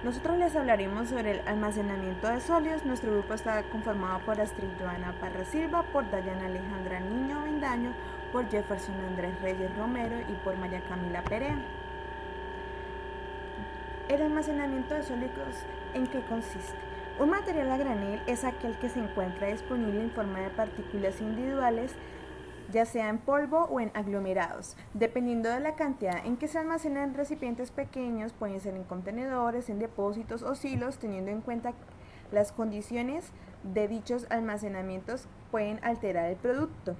Nosotros les hablaremos sobre el almacenamiento de sólidos. Nuestro grupo está conformado por Astrid Joana Parra Silva, por Dayana Alejandra Niño Vendaño, por Jefferson Andrés Reyes Romero y por María Camila Perea. El almacenamiento de sólidos, ¿en qué consiste? Un material a granel es aquel que se encuentra disponible en forma de partículas individuales, ya sea en polvo o en aglomerados. Dependiendo de la cantidad en que se almacenan en recipientes pequeños, pueden ser en contenedores, en depósitos o silos, teniendo en cuenta las condiciones de dichos almacenamientos pueden alterar el producto.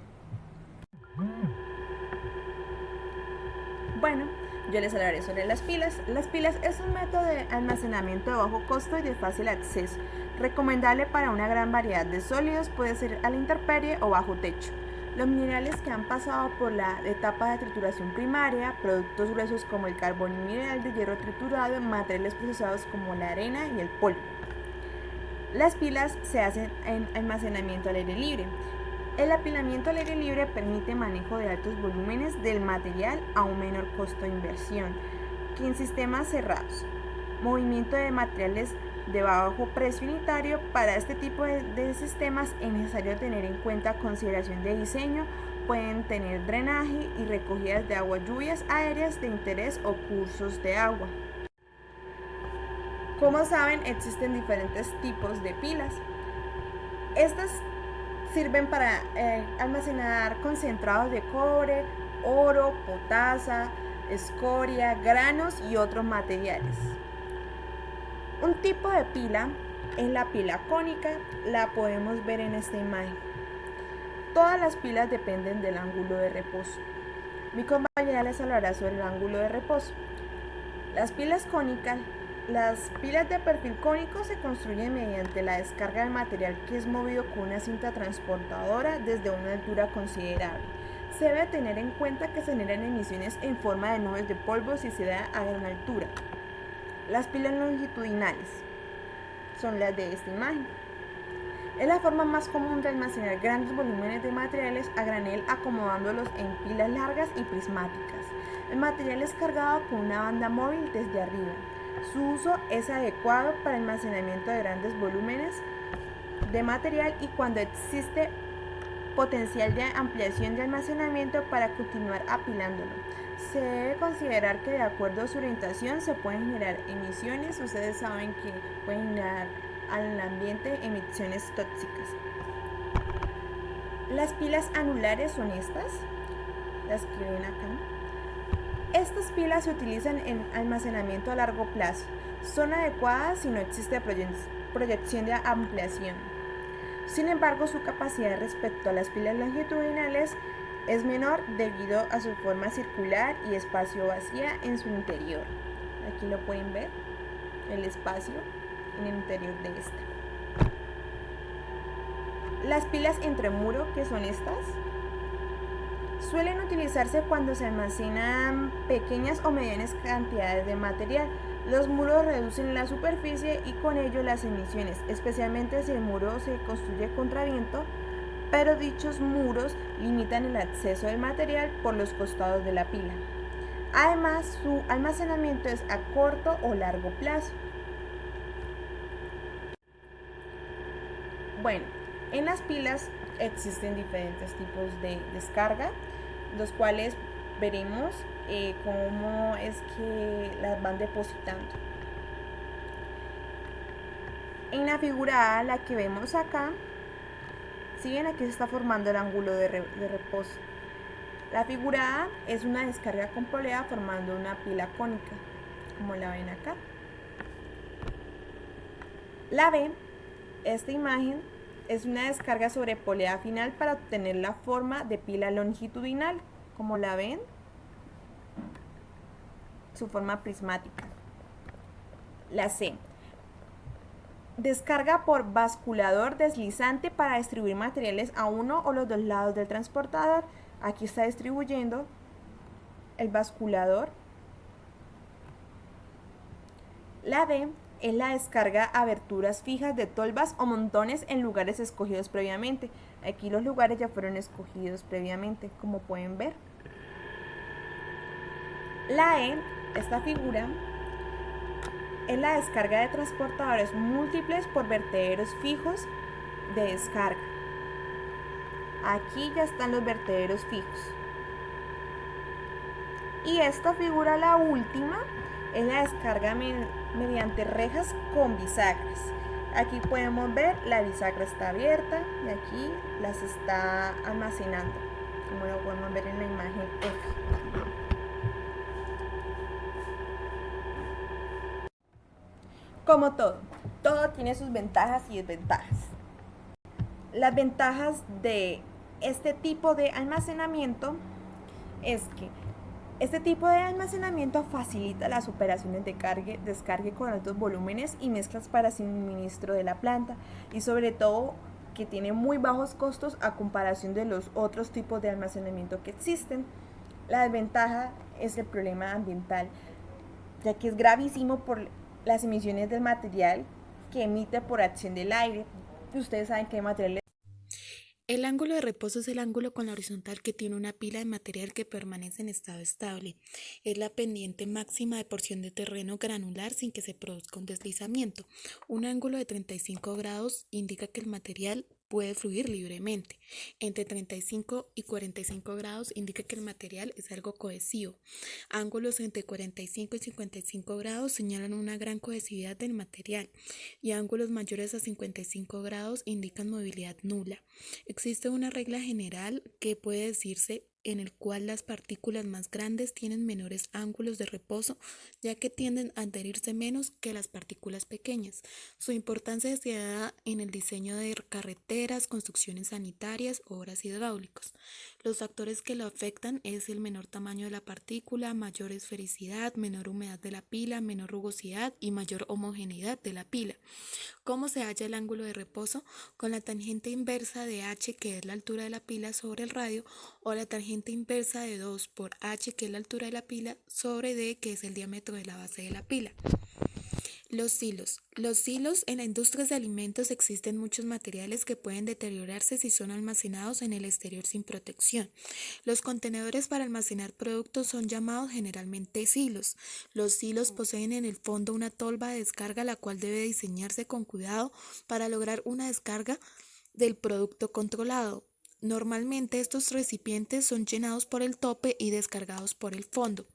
Bueno, yo les hablaré sobre las pilas. Las pilas es un método de almacenamiento de bajo costo y de fácil acceso, recomendable para una gran variedad de sólidos, puede ser a la intemperie o bajo techo. Los minerales que han pasado por la etapa de trituración primaria, productos gruesos como el carbón y mineral de hierro triturado, materiales procesados como la arena y el polvo. Las pilas se hacen en almacenamiento al aire libre. El apilamiento al aire libre permite manejo de altos volúmenes del material a un menor costo de inversión que en sistemas cerrados. Movimiento de materiales de bajo precio unitario. Para este tipo de sistemas es necesario tener en cuenta consideración de diseño. Pueden tener drenaje y recogidas de agua, lluvias aéreas de interés o cursos de agua. Como saben, existen diferentes tipos de pilas. Estas sirven para almacenar concentrados de cobre, oro, potasa, escoria, granos y otros materiales. Un tipo de pila es la pila cónica, la podemos ver en esta imagen. Todas las pilas dependen del ángulo de reposo. Mi compañera les hablará sobre el ángulo de reposo. Las pilas cónicas. Las pilas de perfil cónico se construyen mediante la descarga del material que es movido con una cinta transportadora desde una altura considerable. Se debe tener en cuenta que se generan emisiones en forma de nubes de polvo si se da a gran altura. Las pilas longitudinales son las de esta imagen. Es la forma más común de almacenar grandes volúmenes de materiales a granel acomodándolos en pilas largas y prismáticas. El material es cargado con una banda móvil desde arriba. Su uso es adecuado para almacenamiento de grandes volúmenes de material y cuando existe potencial de ampliación de almacenamiento para continuar apilándolo. Se debe considerar que de acuerdo a su orientación se pueden generar emisiones. Ustedes saben que pueden generar al ambiente emisiones tóxicas. Las pilas anulares son estas, las que ven acá. Estas pilas se utilizan en almacenamiento a largo plazo. Son adecuadas si no existe proyección de ampliación. Sin embargo, su capacidad respecto a las pilas longitudinales es menor debido a su forma circular y espacio vacía en su interior. Aquí lo pueden ver, el espacio en el interior de esta. Las pilas entre muro, que son estas, suelen utilizarse cuando se almacenan pequeñas o medianas cantidades de material. Los muros reducen la superficie y con ello las emisiones, especialmente si el muro se construye contra viento, pero dichos muros limitan el acceso del material por los costados de la pila. Además, su almacenamiento es a corto o largo plazo. Bueno, en las pilas existen diferentes tipos de descarga, los cuales veremos cómo es que las van depositando. En la figura A, la que vemos acá, siguen aquí se está formando el ángulo de reposo. La figura A es una descarga con polea formando una pila cónica, como la ven acá. La B, esta imagen, es una descarga sobre polea final para obtener la forma de pila longitudinal, como la ven, su forma prismática. La C, descarga por basculador deslizante para distribuir materiales a uno o los dos lados del transportador. Aquí está distribuyendo el basculador. La D es la descarga a aberturas fijas de tolvas o montones en lugares escogidos previamente. Aquí los lugares ya fueron escogidos previamente, como pueden ver. La E, esta figura, Es la descarga de transportadores múltiples por vertederos fijos de descarga. Aquí ya están los vertederos fijos. Y esta figura, la última, es la descarga mediante rejas con bisagras. Aquí podemos ver la bisagra está abierta y aquí las está almacenando, como lo podemos ver en la imagen F. Como todo tiene sus ventajas y desventajas. Las ventajas de este tipo de almacenamiento es que este tipo de almacenamiento facilita las operaciones de descargue con altos volúmenes y mezclas para suministro de la planta, y sobre todo que tiene muy bajos costos a comparación de los otros tipos de almacenamiento que existen. La desventaja es el problema ambiental, ya que es gravísimo por las emisiones del material que emite por acción del aire. Ustedes saben que material. El ángulo de reposo es el ángulo con la horizontal que tiene una pila de material que permanece en estado estable. Es la pendiente máxima de porción de terreno granular sin que se produzca un deslizamiento. Un ángulo de 35 grados indica que el material puede fluir libremente. Entre 35 y 45 grados indica que el material es algo cohesivo. Ángulos entre 45 y 55 grados señalan una gran cohesividad del material, y ángulos mayores a 55 grados indican movilidad nula. Existe una regla general que puede decirse en el cual las partículas más grandes tienen menores ángulos de reposo, ya que tienden a adherirse menos que las partículas pequeñas. Su importancia se da en el diseño de carreteras, construcciones sanitarias, obras hidráulicas. Los factores que lo afectan es el menor tamaño de la partícula, mayor esfericidad, menor humedad de la pila, menor rugosidad y mayor homogeneidad de la pila. ¿Cómo se halla el ángulo de reposo? Con la tangente inversa de h, que es la altura de la pila, sobre el radio, o la tangente inversa de 2 por h, que es la altura de la pila, sobre d, que es el diámetro de la base de la pila. Los silos. Los silos en la industria de alimentos existen muchos materiales que pueden deteriorarse si son almacenados en el exterior sin protección. Los contenedores para almacenar productos son llamados generalmente silos. Los silos poseen en el fondo una tolva de descarga, la cual debe diseñarse con cuidado para lograr una descarga del producto controlado. Normalmente estos recipientes son llenados por el tope y descargados por el fondo.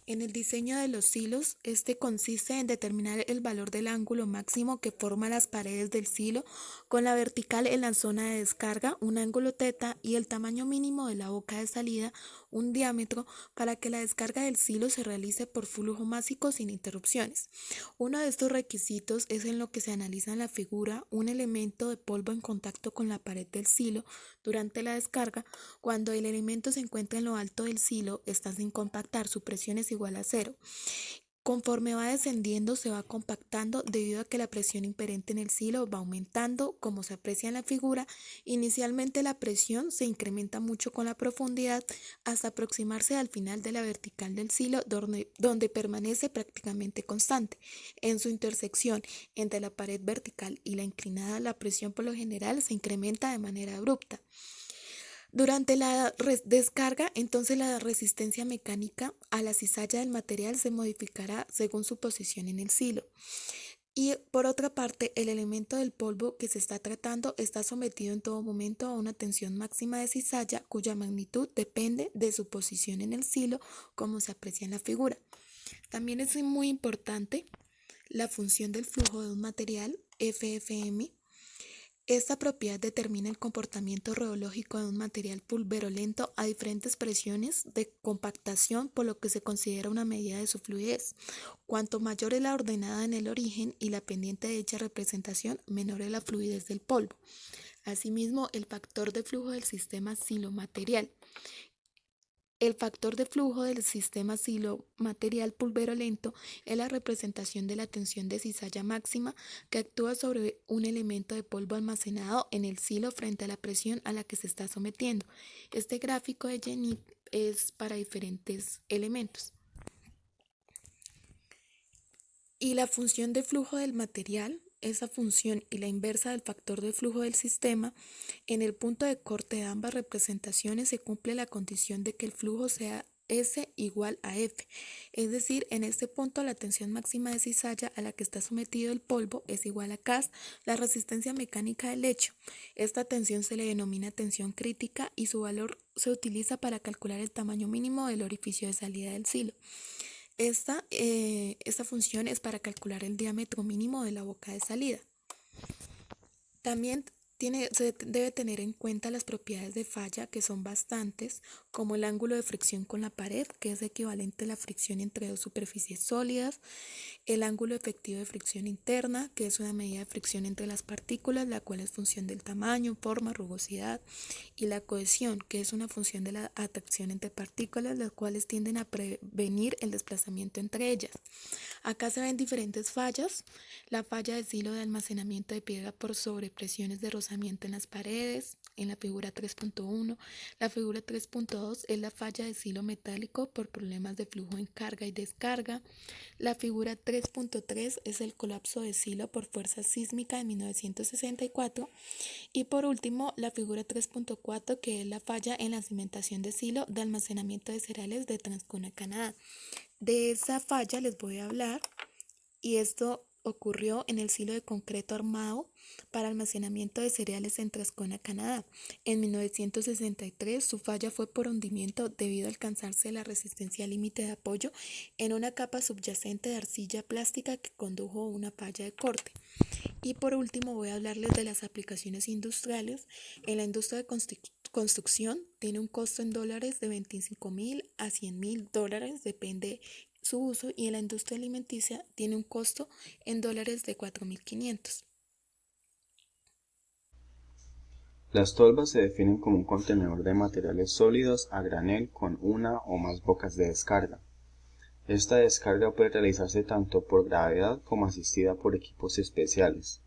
En el diseño de los silos, este consiste en determinar el valor del ángulo máximo que forma las paredes del silo, con la vertical en la zona de descarga, un ángulo θ, y el tamaño mínimo de la boca de salida, un diámetro, para que la descarga del silo se realice por flujo másico sin interrupciones. Uno de estos requisitos es en lo que se analiza en la figura: un elemento de polvo en contacto con la pared del silo durante la descarga. Cuando el elemento se encuentra en lo alto del silo, está sin compactar, su presión es igual a 0. Conforme va descendiendo, se va compactando debido a que la presión imperente en el silo va aumentando, como se aprecia en la figura. Inicialmente la presión se incrementa mucho con la profundidad hasta aproximarse al final de la vertical del silo, donde permanece prácticamente constante. En su intersección entre la pared vertical y la inclinada, la presión por lo general se incrementa de manera abrupta. Durante la descarga, entonces, la resistencia mecánica a la cizalla del material se modificará según su posición en el silo. Y por otra parte, el elemento del polvo que se está tratando está sometido en todo momento a una tensión máxima de cizalla, cuya magnitud depende de su posición en el silo, como se aprecia en la figura. También es muy importante la función del flujo de un material, FFM. Esta propiedad determina el comportamiento reológico de un material pulverulento a diferentes presiones de compactación, por lo que se considera una medida de su fluidez. Cuanto mayor es la ordenada en el origen y la pendiente de dicha representación, menor es la fluidez del polvo. Asimismo, el factor de flujo del sistema silo-material. El factor de flujo del sistema silo-material pulverulento es la representación de la tensión de cizalla máxima que actúa sobre un elemento de polvo almacenado en el silo frente a la presión a la que se está sometiendo. Este gráfico de Jenny es para diferentes elementos. Y la función de flujo del material, esa función y la inversa del factor de flujo del sistema, en el punto de corte de ambas representaciones se cumple la condición de que el flujo sea S igual a F. Es decir, en este punto la tensión máxima de cizalla a la que está sometido el polvo es igual a K, la resistencia mecánica del hecho. Esta tensión se le denomina tensión crítica y su valor se utiliza para calcular el tamaño mínimo del orificio de salida del silo. Esta función es para calcular el diámetro mínimo de la boca de salida. También se debe tener en cuenta las propiedades de falla, que son bastantes, como el ángulo de fricción con la pared, que es equivalente a la fricción entre dos superficies sólidas, el ángulo efectivo de fricción interna, que es una medida de fricción entre las partículas, la cual es función del tamaño, forma, rugosidad, y la cohesión, que es una función de la atracción entre partículas, las cuales tienden a prevenir el desplazamiento entre ellas. Acá se ven diferentes fallas: la falla de silo de almacenamiento de piedra por sobrepresiones de rozamiento en las paredes, en la figura 3.1. La figura 3.2 es la falla de silo metálico por problemas de flujo en carga y descarga. La figura 3.3 es el colapso de silo por fuerza sísmica de 1964. Y por último, la figura 3.4, que es la falla en la cimentación de silo de almacenamiento de cereales de Transcona, Canadá. De esa falla les voy a hablar, y esto ocurrió en el silo de concreto armado para almacenamiento de cereales en Transcona, Canadá. En 1963 su falla fue por hundimiento debido a alcanzarse la resistencia límite de apoyo en una capa subyacente de arcilla plástica que condujo a una falla de corte. Y por último voy a hablarles de las aplicaciones industriales. En la industria de construcción tiene un costo en dólares de $25,000 a $100,000, depende su uso, y en la industria alimenticia tiene un costo en dólares de $4,500. Las tolvas se definen como un contenedor de materiales sólidos a granel con una o más bocas de descarga. Esta descarga puede realizarse tanto por gravedad como asistida por equipos especiales.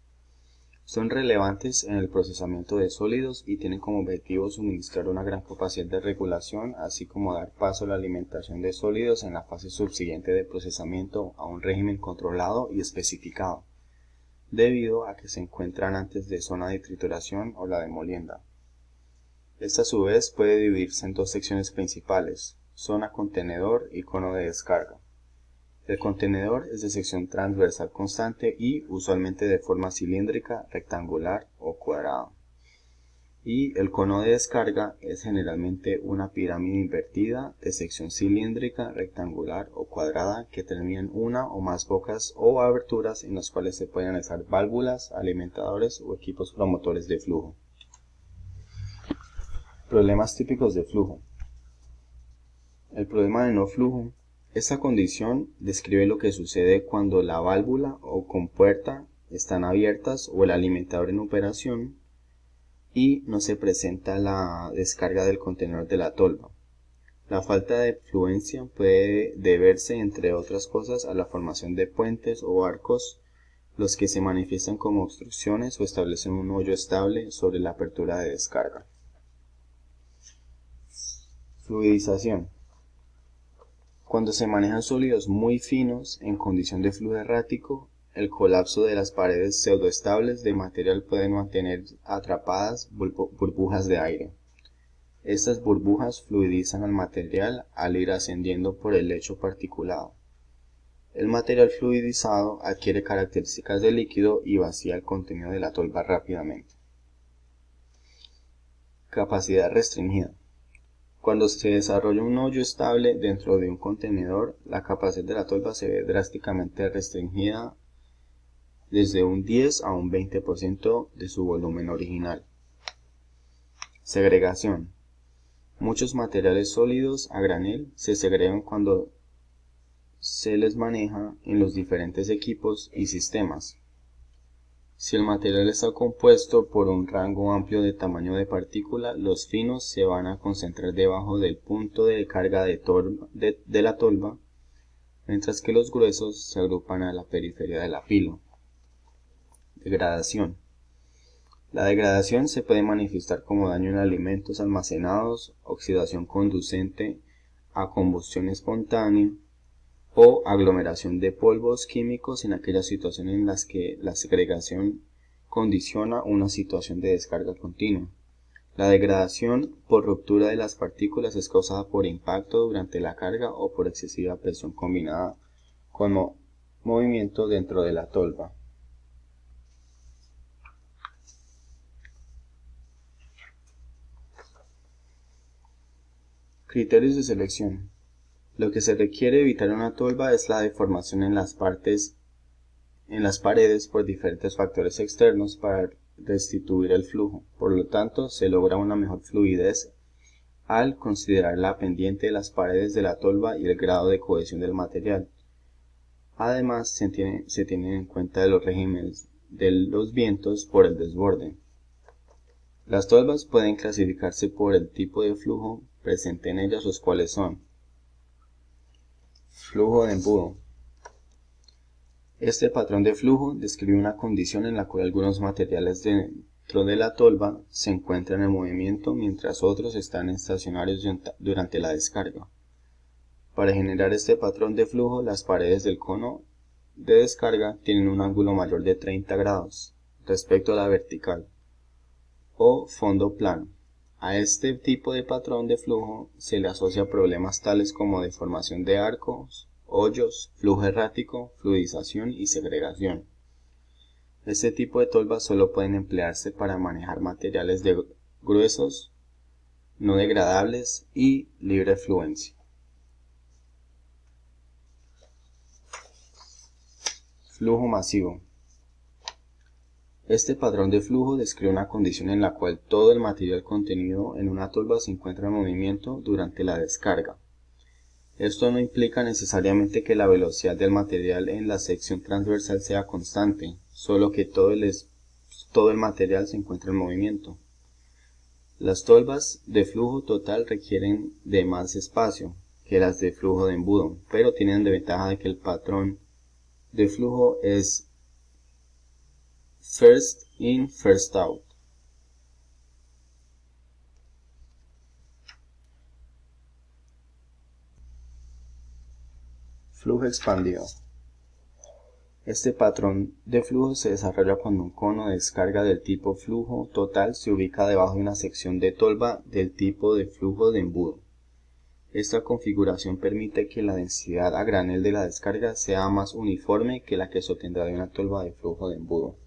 Son relevantes en el procesamiento de sólidos y tienen como objetivo suministrar una gran capacidad de regulación, así como dar paso a la alimentación de sólidos en la fase subsiguiente de procesamiento a un régimen controlado y especificado, debido a que se encuentran antes de zona de trituración o la de molienda. Esta a su vez puede dividirse en dos secciones principales: zona contenedor y cono de descarga. El contenedor es de sección transversal constante y usualmente de forma cilíndrica, rectangular o cuadrada. Y el cono de descarga es generalmente una pirámide invertida de sección cilíndrica, rectangular o cuadrada que termina en una o más bocas o aberturas en las cuales se pueden alzar válvulas, alimentadores o equipos promotores de flujo. Problemas típicos de flujo. El problema de no flujo. Esta condición describe lo que sucede cuando la válvula o compuerta están abiertas o el alimentador en operación y no se presenta la descarga del contenedor de la tolva. La falta de fluencia puede deberse, entre otras cosas, a la formación de puentes o arcos, los que se manifiestan como obstrucciones o establecen un hoyo estable sobre la apertura de descarga. Fluidización. Cuando se manejan sólidos muy finos en condición de flujo errático, el colapso de las paredes pseudoestables de material puede mantener atrapadas burbujas de aire. Estas burbujas fluidizan al material al ir ascendiendo por el lecho particulado. El material fluidizado adquiere características de líquido y vacía el contenido de la tolva rápidamente. Capacidad restringida. Cuando se desarrolla un hoyo estable dentro de un contenedor, la capacidad de la tolva se ve drásticamente restringida desde un 10 a un 20% de su volumen original. Segregación. Muchos materiales sólidos a granel se segregan cuando se les maneja en los diferentes equipos y sistemas. Si el material está compuesto por un rango amplio de tamaño de partícula, los finos se van a concentrar debajo del punto de carga de la tolva, mientras que los gruesos se agrupan a la periferia de la pila. Degradación. La degradación se puede manifestar como daño en alimentos almacenados, oxidación conducente a combustión espontánea o aglomeración de polvos químicos en aquellas situaciones en las que la segregación condiciona una situación de descarga continua. La degradación por ruptura de las partículas es causada por impacto durante la carga o por excesiva presión combinada con movimiento dentro de la tolva. Criterios de selección. Lo que se requiere evitar en una tolva es la deformación en las paredes por diferentes factores externos para restituir el flujo. Por lo tanto, se logra una mejor fluidez al considerar la pendiente de las paredes de la tolva y el grado de cohesión del material. Además, se tienen en cuenta los regímenes de los vientos por el desborde. Las tolvas pueden clasificarse por el tipo de flujo presente en ellas, los cuales son: flujo de embudo. Este patrón de flujo describe una condición en la cual algunos materiales dentro de la tolva se encuentran en movimiento mientras otros están estacionarios durante la descarga. Para generar este patrón de flujo, las paredes del cono de descarga tienen un ángulo mayor de 30 grados respecto a la vertical o fondo plano. A este tipo de patrón de flujo se le asocia problemas tales como deformación de arcos, hoyos, flujo errático, fluidización y segregación. Este tipo de tolvas solo pueden emplearse para manejar materiales gruesos, no degradables y libre fluencia. Flujo masivo. Este patrón de flujo describe una condición en la cual todo el material contenido en una tolva se encuentra en movimiento durante la descarga. Esto no implica necesariamente que la velocidad del material en la sección transversal sea constante, solo que todo el material se encuentra en movimiento. Las tolvas de flujo total requieren de más espacio que las de flujo de embudo, pero tienen de ventaja de que el patrón de flujo es first in, first out. Flujo expandido. Este patrón de flujo se desarrolla cuando un cono de descarga del tipo flujo total se ubica debajo de una sección de tolva del tipo de flujo de embudo. Esta configuración permite que la densidad a granel de la descarga sea más uniforme que la que se obtendrá de una tolva de flujo de embudo.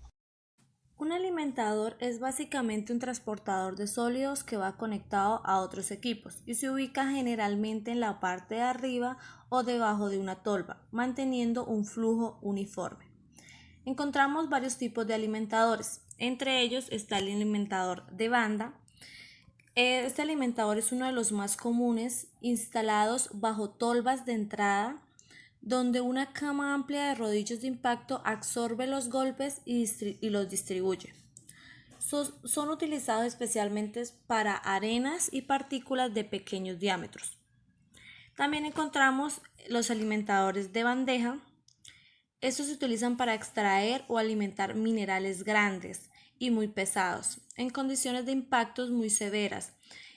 Un alimentador es básicamente un transportador de sólidos que va conectado a otros equipos y se ubica generalmente en la parte de arriba o debajo de una tolva, manteniendo un flujo uniforme. Encontramos varios tipos de alimentadores, entre ellos está el alimentador de banda. Este alimentador es uno de los más comunes, instalados bajo tolvas de entrada, donde una cama amplia de rodillos de impacto absorbe los golpes y los distribuye. Son utilizados especialmente para arenas y partículas de pequeños diámetros. También encontramos los alimentadores de bandeja. Estos se utilizan para extraer o alimentar minerales grandes y muy pesados, en condiciones de impactos muy severas,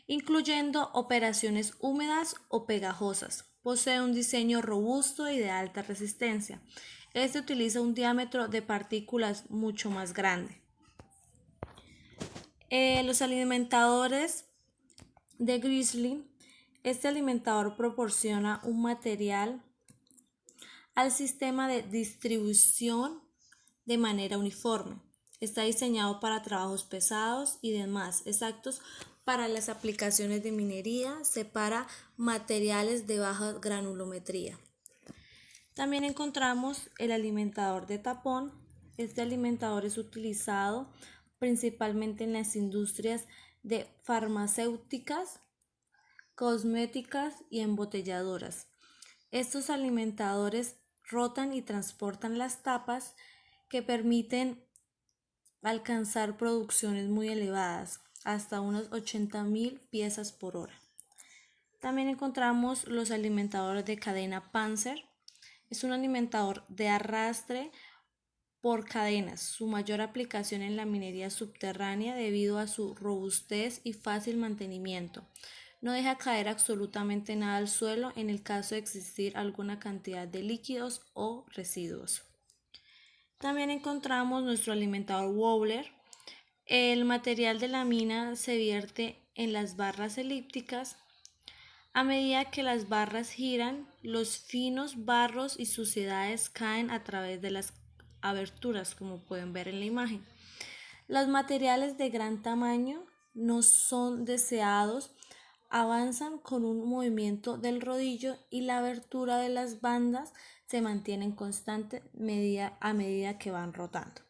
incluyendo operaciones húmedas o pegajosas. Posee un diseño robusto y de alta resistencia. Este utiliza un diámetro de partículas mucho más grande. Los alimentadores de Grizzly. Este alimentador proporciona un material al sistema de distribución de manera uniforme. Está diseñado para trabajos pesados y demás exactos para las aplicaciones de minería, separa materiales de baja granulometría. También encontramos el alimentador de tapón. Este alimentador es utilizado principalmente en las industrias de farmacéuticas, cosméticas y embotelladoras. Estos alimentadores rotan y transportan las tapas que permiten alcanzar producciones muy elevadas, hasta unas 80.000 piezas por hora. También encontramos los alimentadores de cadena Panzer. Es un alimentador de arrastre por cadenas, su mayor aplicación en la minería subterránea debido a su robustez y fácil mantenimiento. No deja caer absolutamente nada al suelo en el caso de existir alguna cantidad de líquidos o residuos. También encontramos nuestro alimentador Wobbler. El material de la mina se vierte en las barras elípticas. A medida que las barras giran, los finos barros y suciedades caen a través de las aberturas, como pueden ver en la imagen. Los materiales de gran tamaño no son deseados, avanzan con un movimiento del rodillo y la abertura de las bandas se mantiene constante a medida que van rotando.